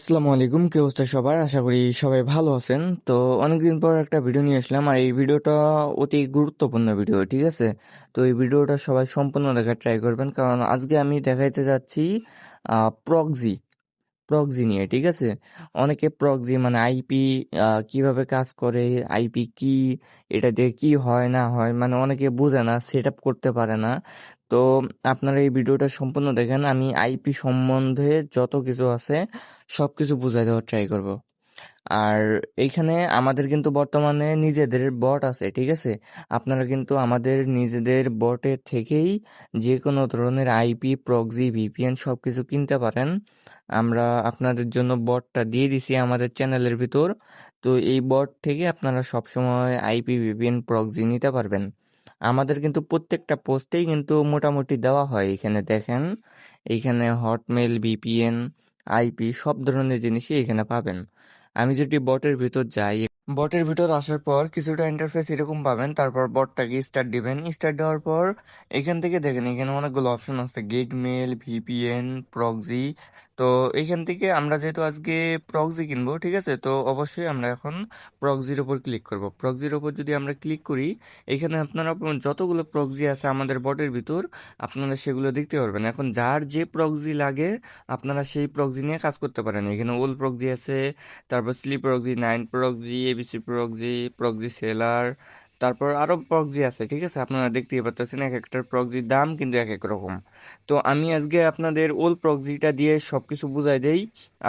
আসসালামু আলাইকুম, কি অবস্থা সবার? আশা করি সবাই ভালো আছেন। তো অনেকদিন পর একটা ভিডিও নিয়ে আসলাম, আর এই ভিডিওটা অতি গুরুত্বপূর্ণ ভিডিও, ঠিক আছে? তো এই ভিডিওটা সবাই সম্পূর্ণ দেখার ট্রাই করবেন, কারণ আজকে আমি দেখাইতে যাচ্ছি প্রক্সি প্রক্সি নিয়ে, ঠিক আছে? অনেকে প্রক্সি মানে আইপি কিভাবে কাজ করে, আইপি কি, এটা দিয়ে কি হয় না হয়, মানে অনেকে বোঝে না, সেট আপ করতে পারে না। তো আপনারা এই ভিডিওটা সম্পূর্ণ দেখেন, আমি আইপি সম্বন্ধে যত কিছু আছে সব কিছু বুঝাই দেওয়ার ট্রাই করব। আর এইখানে আমাদের কিন্তু বর্তমানে নিজেদের বট আছে, ঠিক আছে? আপনারা কিন্তু আমাদের নিজেদের বটের থেকেই যে কোনো ধরনের আইপি, প্রক্সি, ভিপিএন সব কিছু কিনতে পারেন। আমরা আপনাদের জন্য বটটা দিয়ে দিছি আমাদের চ্যানেলের ভিতর। তো এই বট থেকে আপনারা সবসময় আইপি, ভিপিএন, প্রক্সি নিতে পারবেন। আমাদের কিন্তু প্রত্যেকটা পোস্টেই কিন্তু মোটামুটি দেওয়া হয়, এখানে দেখেন। এইখানে হটমেল, ভিপিএন, আইপি সব ধরনের জিনিসই এখানে পাবেন। আমি যদি বটের ভিতর যাই, বটের ভিতর আসার পর কিছুটা ইন্টারফেস এরকম পাবেন। তারপর বটটাকে স্টার্ট দিবেন। স্টার্ট দেওয়ার পর এখান থেকে দেখেন, এখানে অনেকগুলো অপশন আছে, গেট মেল, ভিপিএন, প্রক্সি। তো এইখান থেকে আমরা যেহেতু আজকে প্রক্সি কিনবো, ঠিক আছে, তো অবশ্যই আমরা এখন প্রক্সির ওপর ক্লিক করব। প্রক্সির ওপর যদি আমরা ক্লিক করি, এখানে আপনারা যতগুলো প্রক্সি আছে আমাদের বটের ভিতর, আপনারা সেগুলো দেখতে পারবেন। এখন যার যে প্রক্সি লাগে আপনারা সেই প্রক্সি নিয়ে কাজ করতে পারেন। এখানে ওল প্রক্সি আছে, তারপর slip proxy, nine proxy, ABC proxy, proxy seller, তারপর আরও প্রক্সি আছে, ঠিক আছে? আপনারা দেখতেই পাচ্ছেন এক একটার প্রক্সির দাম কিন্তু এক এক রকম। তো আমি আজকে আপনাদের ওল প্রক্সিটা দিয়ে সব কিছু বুঝাই দেই,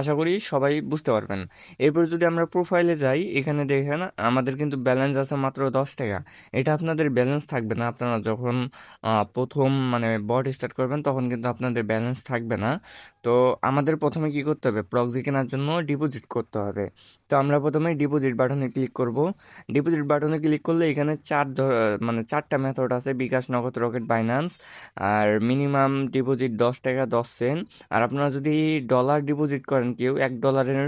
আশা করি সবাই বুঝতে পারবেন। এরপর যদি আমরা প্রোফাইলে যাই, এখানে দেখেন আমাদের কিন্তু ব্যালেন্স আছে মাত্র 10 টাকা। এটা আপনাদের ব্যালেন্স থাকবে না। আপনারা যখন প্রথম মানে বট স্টার্ট করবেন তখন কিন্তু আপনাদের ব্যালেন্স থাকবে না। তো আমাদের প্রথমে কি করতে হবে, প্রক্সি কেনার জন্য ডিপোজিট করতে হবে। তো আমরা প্রথমে ডিপোজিট বাটনে ক্লিক করব। ডিপোজিট বাটনে ক্লিক করলে এখানে মানে চারটা মেথড আছে, বিকাশ, নগদ, রকেট, বাইন্যান্স। আর মিনিমাম ডিপোজিট 10 টাকা 10 সেন্ট। আর আপনারা যদি ডলার ডিপোজিট করেন, কেউ $1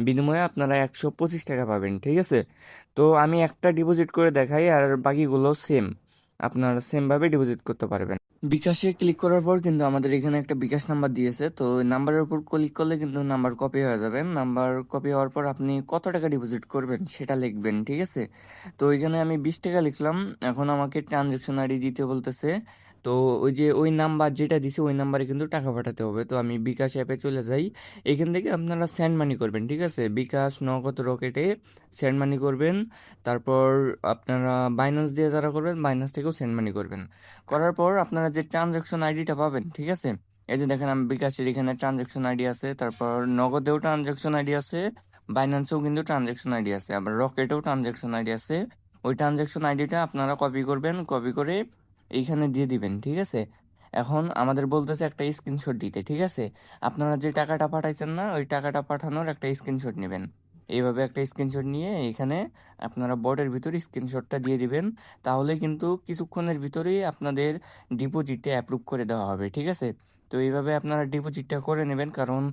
বিনিময়ে আপনারা 125 টাকা পাবেন, ঠিক আছে? তো আমি একটা ডিপোজিট করে দেখাই, আর বাকিগুলো সেম, আপনারা সেমভাবে ডিপোজিট করতে পারবেন। বিকাশে ক্লিক করার পর কিন্তু আমাদের এখানে একটা বিকাশ নাম্বার দিয়েছে, তো নাম্বারের উপর ক্লিক করলে কিন্তু নাম্বার কপি হয়ে যাবে। নাম্বার কপি হওয়ার পর আপনি কত টাকা ডিপোজিট করবেন সেটা লিখবেন, ঠিক আছে? তো এখানে আমি 20 টাকা লিখলাম। এখন আমাকে ট্রানজ্যাকশন আইডি দিতে বলতেছে। তো ওই যে ওই নাম্বার যেটা দিছে ওই নাম্বারে কিন্তু টাকা পাঠাতে হবে। তো আমি বিকাশ অ্যাপে চলে যাই। এখান থেকে আপনারা সেন্ড মানি করবেন, ঠিক আছে? বিকাশ, নগদ, রকেটে সেন্ড মানি করবেন। তারপর আপনারা বাইন্যান্স দিয়ে যারা করবেন, বাইন্যান্স থেকেও সেন্ড মানি করবেন। করার পর আপনারা যে ট্রানজ্যাকশন আইডিটা পাবেন, ঠিক আছে? এই যে দেখেন, আমি বিকাশের এখানে ট্রানজ্যাকশন আইডি আছে, তারপর নগদেও ট্রানজ্যাকশন আইডি আছে, বাইন্যান্সেও কিন্তু ট্রানজ্যাকশন আইডি আছে, আবার রকেটেও ট্রানজ্যাকশন আইডি আছে। ওই ট্রানজ্যাকশন আইডিটা আপনারা কপি করবেন, কপি করে এইখানে দিয়ে দিবেন, ঠিক আছে? এখন আমাদের বলতেছে একটা স্ক্রিনশট দিতে, ঠিক আছে? আপনারা যে টাকাটা পাঠাইছেন না, ওই টাকাটা পাঠানোর একটা স্ক্রিনশট নেবেন। এইভাবে একটা স্ক্রিনশট নিয়ে এখানে আপনারা বোর্ডের ভিতর স্ক্রিনশটটা দিয়ে দিবেন। তাহলে কিন্তু কিছুক্ষণের ভিতরেই আপনাদের ডিপোজিটটা অ্যাপ্রুভ করে দেওয়া হবে, ঠিক আছে? তো এইভাবে আপনারা ডিপোজিটটা করে নেবেন, কারণ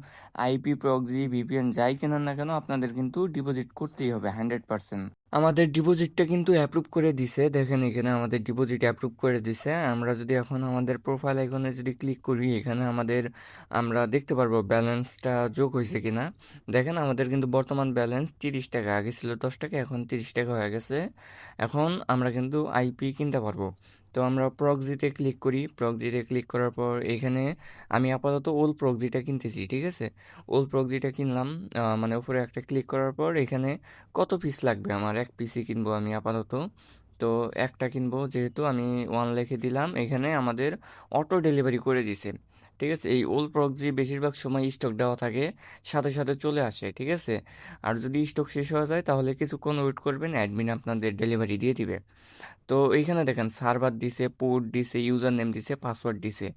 আইপি, প্রক্সি, ভিপিএন যাই কেনেন না কেন আপনাদের কিন্তু ডিপোজিট করতেই হবে 100%। আমাদের ডিপোজিটটা কিন্তু অ্যাপ্রুভ করে দিছে, দেখেন এখানে আমাদের ডিপোজিট অ্যাপ্রুভ করে দিছে। আমরা যদি এখন আমাদের প্রোফাইল আইকনে যদি ক্লিক করি, এখানে আমরা দেখতে পারবো ব্যালেন্সটা যোগ হয়েছে কিনা। দেখেন আমাদের কিন্তু বর্তমান ব্যালেন্স 30 টাকা, আগে ছিল 10 টাকা, এখন 30 টাকা হয়ে গেছে। এখন আমরা কিন্তু আইপি কিনতে পারবো। তো আমরা প্রক্সিতে ক্লিক করি। প্রক্সিতে ক্লিক করার পর এখানে আমি আপাতত ওল প্রক্সিটা কিনতেছি, ঠিক আছে? ওল প্রক্সিটা কিনলাম। মানে উপরে একটা ক্লিক করার পর এখানে কত পিস লাগবে, আমার এক পিসই কিনবো আমি আপাতত। তো একটা কিনবো, যেহেতু আমি 1 লিখে দিলাম। এখানে আমাদের অটো ডেলিভারি করে দিছে, ঠিক আছে? এই ওল প্রক্সি বেশিরভাগ সময় স্টক দেওয়া থাকে, সাথে সাথে চলে আসে, ঠিক আছে? আর যদি স্টক শেষ হয়ে যায় তাহলে কিছুক্ষণ ওয়েট করবেন, অ্যাডমিন আপনাদের ডেলিভারি দিয়ে দিবে। তো এইখানে দেখেন সার্ভার দিছে, পোর্ট দিছে, ইউজার নেম দিছে, পাসওয়ার্ড দিছে।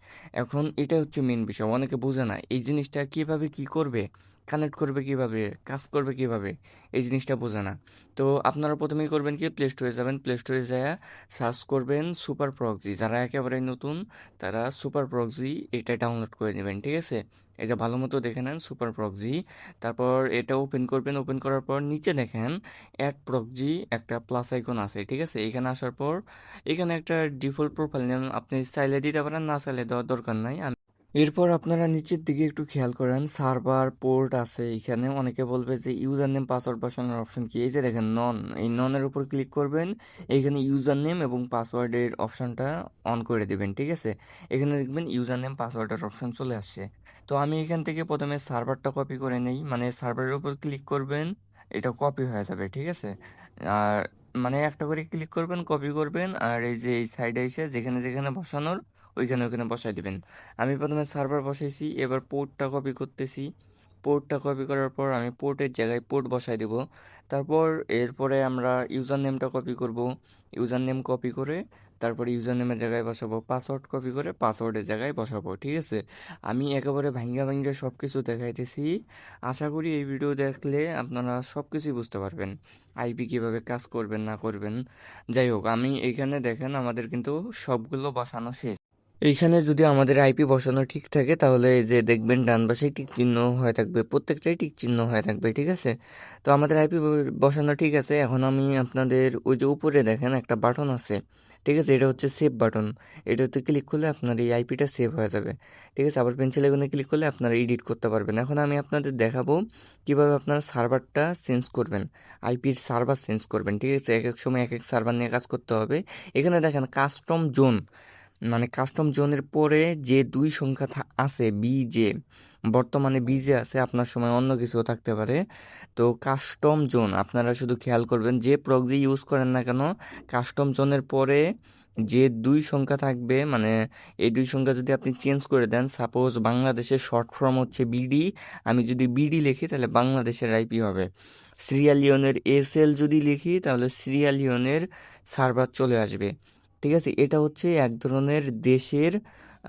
এখন এটা হচ্ছে মেন বিষয়, অনেকে বোঝে না এই জিনিসটা কিভাবে কি করবে, কানেক্ট করবে কিভাবে, কাজ করবে কিভাবে, এই জিনিসটা বোঝে না। তো আপনারা প্রথমেই করবেন কি, প্লে স্টোরে যাবেন। প্লে স্টোরে যায় সার্চ করবেন সুপার প্রক্সি। যারা একেবারে নতুন তারা সুপার প্রক্সি এটা ডাউনলোড করে নেবেন, ঠিক আছে? এই যে ভালো মতো দেখে নেন সুপার প্রক্সি। তারপর এটা ওপেন করবেন। ওপেন করার পর নিচে দেখেন অ্যাড প্রক্সি একটা প্লাস আইকন আছে, ঠিক আছে? এখানে আসার পর এখানে একটা ডিফল্ট প্রোফাইল নেম আপনি চাইলে দিতে পারেন, না চাইলে দেওয়ার দরকার নাই। এরপর আপনারা নিচের দিকে একটু খেয়াল করেন, সার্ভার পোর্ট আছে এখানে। অনেকে বলবে যে ইউজার নেম পাসওয়ার্ড বসানোর অপশন কি, এই যে দেখেন নন, এই ননের উপর ক্লিক করবেন, এইখানে ইউজার নেম এবং পাসওয়ার্ডের অপশনটা অন করে দিবেন, ঠিক আছে। এখানে দেখবেন ইউজার নেম পাসওয়ার্ডের অপশন চলে আসছে। তো আমি এখান থেকে প্রথমে সার্ভারটা কপি করে নেই, মানে সার্ভারের উপর ক্লিক করবেন, এটা কপি হয়ে যাবে, ঠিক আছে। আর মানে একটা করে ক্লিক করবেন, কপি করবেন, আর এই যে এই সাইডে এসে যেখানে যেখানে বসানোর ওইখানে ওইখানে বসাই দিবেন। আমি প্রথমে সার্ভার বসাইছি, এবার পোর্টটা কপি করতেছি। পোর্টটা কপি করার পর আমি পোর্টের জায়গায় পোর্ট বসাই দেব। তারপর এরপরে আমরা ইউজার নেমটা কপি করব, ইউজার নেম কপি করে তারপরে ইউজার নেমের জায়গায় বসাবো, পাসওয়ার্ড কপি করে পাসওয়ার্ডের জায়গায় বসাবো, ঠিক আছে। আমি একেবারে ভাঙ্গা ভাঙ্গা সব কিছু দেখাইতেছি। আশা করি এই ভিডিও দেখলে আপনারা সব কিছুই বুঝতে পারবেন, আইপি কীভাবে কাজ করবেন না করবেন। যাই হোক, আমি এইখানে দেখেন আমাদের কিন্তু সবগুলো বসানো শেষ। এইখানে যদি আমাদের আইপি বসানো ঠিক থাকে তাহলে এই যে দেখবেন ডান পাশে টিক চিহ্ন হয়ে থাকবে, প্রত্যেকটাই টিক চিহ্ন হয়ে থাকবে, ঠিক আছে। তো আমাদের আইপি বসানো ঠিক আছে। এখন আমি আপনাদের ওই যে উপরে দেখেন একটা বাটন আছে, ঠিক আছে, এটা হচ্ছে সেভ বাটন। এটাতে ক্লিক করলে আপনার এই আইপিটা সেভ হয়ে যাবে, ঠিক আছে। আবার পেন্সিল আইকনে ক্লিক করলে আপনারা এডিট করতে পারবেন। এখন আমি আপনাদের দেখাবো কিভাবে আপনারা সার্ভারটা চেঞ্জ করবেন, আইপির সার্ভার চেঞ্জ করবেন, ঠিক আছে। এক এক সময় এক এক সার্ভার নিয়ে কাজ করতে হবে। এখানে দেখেন কাস্টম জোন, মানে কাস্টম জোনের পরে যে দুই সংখ্যা আছে বিজে, বর্তমানে বিজে আছে, আপনার সময় অন্য কিছু থাকতে পারে। তো কাস্টম জোন আপনারা শুধু খেয়াল করবেন, যে প্রক্সি ইউজ করেন না কেন, কাস্টম জোনের পরে যে দুই সংখ্যা থাকবে, মানে এই দুই সংখ্যা যদি আপনি চেঞ্জ করে দেন, সাপোজ বাংলাদেশের শর্ট ফর্ম হচ্ছে বিডি, আমি যদি বিডি লিখি তাহলে বাংলাদেশের আইপি হবে। সিরিয়ালিয়নের এসএল যদি লিখি তাহলে সিরিয়ালিয়নের সার্ভার চলে আসবে, ঠিক আছে। এটা হচ্ছে এক ধরনের দেশের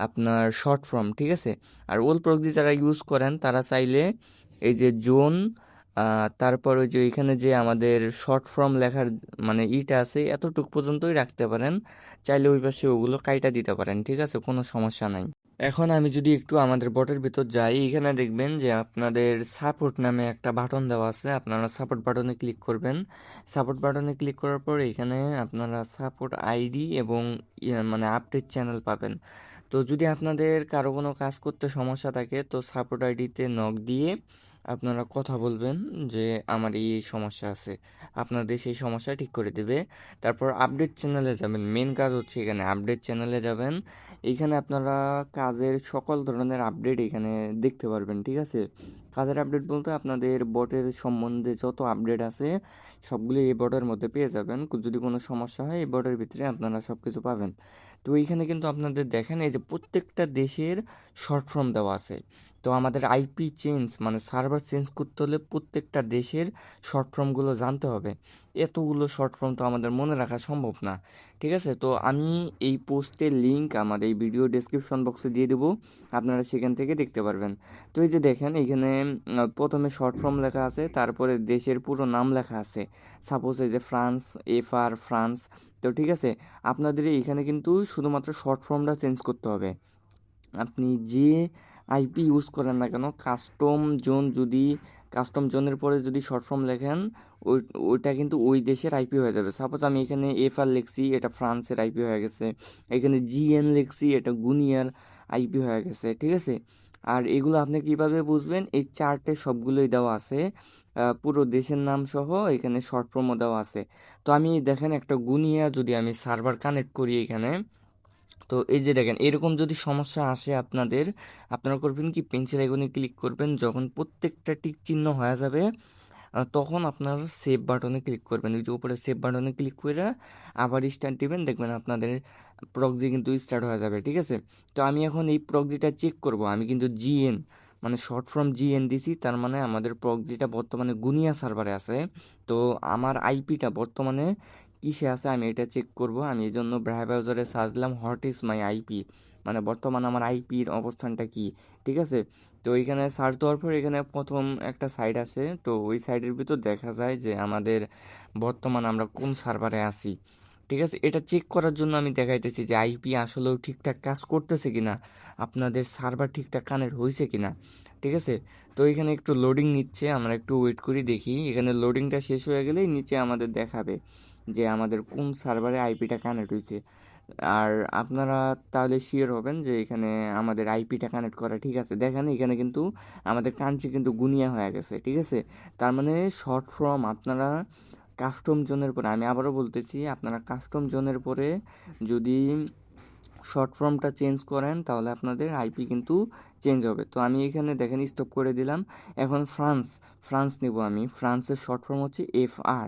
আপনার শর্ট ফর্ম, ঠিক আছে। আর ওল প্রক্সি যারা ইউজ করেন তারা চাইলে এই যে জোন, তারপর ওই যে এখানে যে আমাদের শর্ট ফর্ম লেখার মানে ইটা আছে এতটুকু পর্যন্তই রাখতে পারেন, চাইলে ওই পাশে ওগুলো কাইটা দিতে পারেন, ঠিক আছে, কোনো সমস্যা নাই। এখন আমি যদি একটু আমাদের বটের ভিতর যাই, এখানে দেখবেন যে আপনাদের সাপোর্ট নামে একটা বাটন দেওয়া আছে, আপনারা সাপোর্ট বাটনে ক্লিক করবেন। সাপোর্ট বাটনে ক্লিক করার পর এখানে আপনারা সাপোর্ট আইডি এবং মানে আপডেট চ্যানেল পাবেন। তো যদি আপনাদের কারো কোনো কাজ করতে সমস্যা থাকে তো সাপোর্ট আইডিতে নক দিয়ে আপনারা কথা বলবেন যে আমার এই সমস্যা আছে, আপনাদের সেই সমস্যা ঠিক করে দেবে। তারপর আপডেট চ্যানেলে যাবেন, মেন কাজ হচ্ছে এখানে আপডেট চ্যানেলে যাবেন। এইখানে আপনারা কাজের সকল ধরনের আপডেট এখানে দেখতে পারবেন, ঠিক আছে। কাজের আপডেট বলতে আপনাদের বটের সম্বন্ধে যত আপডেট আছে সবগুলো এই বটের মধ্যে পেয়ে যাবেন। যদি কোনো সমস্যা হয় এই বটের ভিতরে আপনারা সব কিছু পাবেন। তো এইখানে কিন্তু আপনাদের দেখেন এই যে প্রত্যেকটা দেশের শর্ট ফর্ম দেওয়া আছে। তো আমাদের আইপি চেঞ্জ মানে সার্ভার চেঞ্জ করতে হলে প্রত্যেকটা দেশের শর্ট ফর্মগুলো জানতে হবে। এতগুলো শর্ট ফর্ম তো আমাদের মনে রাখা সম্ভব না, ঠিক আছে। তো আমি এই পোস্টের লিঙ্ক আমার এই ভিডিও ডেসক্রিপশন বক্সে দিয়ে দেবো, আপনারা সেখান থেকে দেখতে পারবেন। তো এই যে দেখেন এখানে প্রথমে শর্ট ফর্ম লেখা আছে, তারপরে দেশের পুরো নাম লেখা আছে। সাপোজ এই যে ফ্রান্স, FR ফ্রান্স। তো ঠিক আছে, আপনাদের এখানে কিন্তু শুধুমাত্র শর্ট ফর্মটা চেঞ্জ করতে হবে। আপনি যে আইপি ইউজ করেন না কেন, কাস্টম জোন যদি কাস্টম জোনের পরে যদি শর্ট ফর্ম লেখেন ওই ওইটা কিন্তু ওই দেশের আইপি হয়ে যাবে। সাপোজ আমি এখানে FR লিখছি, এটা ফ্রান্সের আইপি হয়ে গেছে। এখানে GN লিখছি, এটা গুনিয়ার আইপি হয়ে গেছে, ঠিক আছে। আর এগুলো আপনি কিভাবে বুঝবেন, এই চার্টে সবগুলোই দেওয়া আছে, পুরো দেশের নাম সহ এখানে শর্ট ফর্মও দেওয়া আছে। তো আমি দেখেন একটা গুনিয়া যদি আমি সার্ভার কানেক্ট করি এখানে, তো এই যে দেখেন এরকম যদি সমস্যা আসে আপনাদের, আপনারা করবেন কি, পেন্সিল আইকনে ক্লিক করবেন, যখন প্রত্যেকটা টিক চিহ্ন হয়ে যাবে তখন আপনারা সেভ বাটনে ক্লিক করবেন। ওই যে উপরে সেভ বাটনে ক্লিক করে আবার স্টার্ট দিবেন, দেখবেন আপনাদের প্রক্সি কিন্তু স্টার্ট হয়ে যাবে, ঠিক আছে। তো আমি এখন এই প্রক্সিটা চেক করব, আমি কিন্তু GN মানে শর্ট ফর্ম GN দিছি, তার মানে আমাদের প্রক্সিটা বর্তমানে গুনিয়া সার্ভারে আছে। তো আমার আইপিটা বর্তমানে কিসে আছে আমি এটা চেক করব। আমি এই জন্য ব্রাউজারে সার্চ দিলাম হোয়াট ইজ মাই আইপি, মানে বর্তমানে আমার আইপির অবস্থানটা কি, ঠিক আছে। তো এখানে সার্চ দেওয়ার পর এখানে প্রথম একটা সাইট আছে, তো ওই সাইটের ভিতর দেখা যায় যে আমাদের বর্তমান আমরা কোন সার্ভারে আছি, ঠিক আছে। এটা চেক করার জন্য আমি দেখাইতেছি যে আইপি আসলেও ঠিকঠাক কাজ করতেছে কিনা, আপনাদের সার্ভার ঠিকঠাক কানেক্ট হয়েছে কিনা, ঠিক আছে। তো এখানে একটু লোডিং নিচ্ছে, আমরা একটু ওয়েট করি দেখি। এখানে লোডিংটা শেষ হয়ে গেলেই নিচে আমাদের দেখাবে যে আমাদের কোন সার্ভারে আইপিটা কানেক্ট হয়েছে। আর আপনারা তাহলে শিওর হবেন যে এখানে আমাদের আইপিটা কানেক্ট করা ঠিক আছে। দেখেন এখানে কিন্তু আমাদের কান্ট্রি কিন্তু গুনিয়া হয়ে গেছে, ঠিক আছে। তার মানে শর্ট ফর্ম আপনারা কাস্টম জোনের পরে, আমি আবারও বলতেছি, আপনারা কাস্টম জোনের পরে যদি শর্ট ফর্মটা চেঞ্জ করেন তাহলে আপনাদের আইপি কিন্তু চেঞ্জ হবে। তো আমি এখানে দেখেন স্টপ করে দিলাম। এখন ফ্রান্স নিব আমি। ফ্রান্সের শর্ট ফর্ম হচ্ছে FR।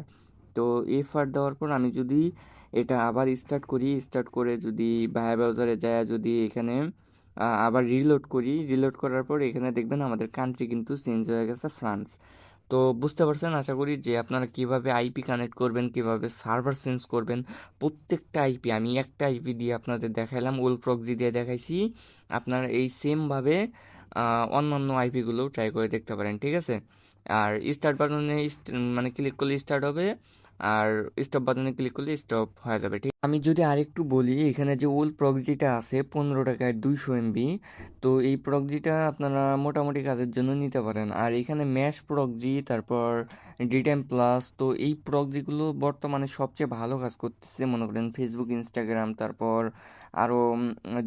তো FR দেওয়ার পর আমি যদি এটা আবার স্টার্ট করে যদি ভায়া ব্রাউজারে যায় যদি এখানে আবার রিলোড করার পর এখানে দেখবেন আমাদের কান্ট্রি কিন্তু চেঞ্জ হয়ে গেছে ফ্রান্স। তো বুঝতে পারছেন আশা করি যে আপনারা কিভাবে আইপি কানেক্ট করবেন, কিভাবে সার্ভার চেঞ্জ করবেন। প্রত্যেকটা আইপি আমি একটা আইপি দিয়ে আপনাদের দেখাইলাম, ওল প্রক্সি দিয়ে দেখাইছি। আপনারা এই সেমভাবে অন্যান্য আইপিগুলোও ট্রাই করে দেখতে পারেন, ঠিক আছে। আর স্টার্ট বাটনে মানে ক্লিক করলে স্টার্ট হবে, আর স্টপ বাটনে ক্লিক করলে স্টপ হয়ে যাবে, ঠিক। আমি যদি আরেকটু বলি, এখানে যে ওল প্রক্সিটা আছে 15 টাকায় 200 MB, তো এই প্রক্সিটা আপনারা মোটামুটি কাজের জন্য নিতে পারেন। আর এখানে ম্যাশ প্রক্সি, তারপর ডিটাইম প্লাস, তো এই প্রক্সিগুলো বর্তমানে সবচেয়ে ভালো কাজ করতেছে, মনে করেন ফেসবুক, ইনস্টাগ্রাম, তারপর আরও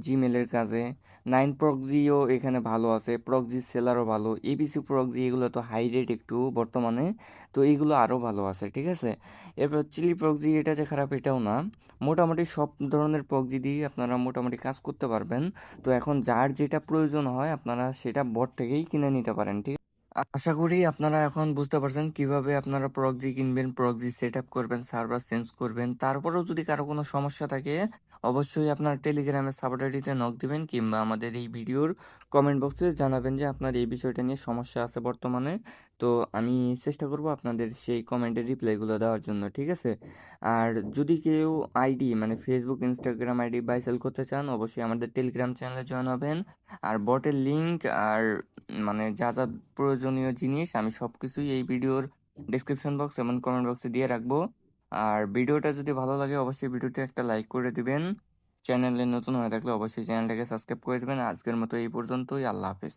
জিমেলের কাজে। 9 প্রক্সিও এখানে ভালো আছে, প্রক্সি সেলারও ভালো, এবিসি প্রক্সি, এগুলো তো হাই রেট একটু বর্তমানে, তো এইগুলো আরও ভালো আছে, ঠিক আছে। এরপর চিলি প্রক্সি, এটা যে খারাপ এটাও না। মোটামুটি সব ধরনের প্রক্সি দিয়ে আপনারা মোটামুটি কাজ করতে পারবেন। তো এখন যার যেটা প্রয়োজন হয় আপনারা সেটা বট থেকেই কিনে নিতে পারেন, ঠিক। আশা করি আপনারা এখন বুঝতে পারছেন কিভাবে আপনারা প্রক্সি কিনবেন, প্রক্সি সেট আপ করবেন, সার্ভার চেঞ্জ করবেন। তারপরেও যদি কারো কোনো সমস্যা থাকে অবশ্যই আপনার টেলিগ্রামের সাবরেডিটে নক দিবেন, কিংবা আমাদের এই ভিডিওর কমেন্ট বক্সে জানাবেন যে আপনার এই বিষয়টা নিয়ে সমস্যা আছে বর্তমানে। তো আমি চেষ্টা করব আপনাদের সেই কমেন্টের রিপ্লাইগুলো দেওয়ার জন্য, ঠিক আছে। আর যদি কেউ আইডি মানে Facebook, Instagram ID buy sell করতে চান অবশ্যই আমাদের টেলিগ্রাম চ্যানেলে জয়েন হবেন। আর বটের লিঙ্ক আর মানে যা যা প্রয়োজনীয় জিনিস আমি সব কিছুই এই ভিডিওর ডিসক্রিপশন বক্স এবং কমেন্ট বক্সে দিয়ে রাখবো। আর ভিডিওটা যদি ভালো লাগে অবশ্যই ভিডিওতে একটা লাইক করে দিবেন। চ্যানেলে নতুন হয়ে থাকলে অবশ্যই চ্যানেলটাকে সাবস্ক্রাইব করে দিবেন। আজকের মতো এই পর্যন্তই, আল্লাহ হাফেজ।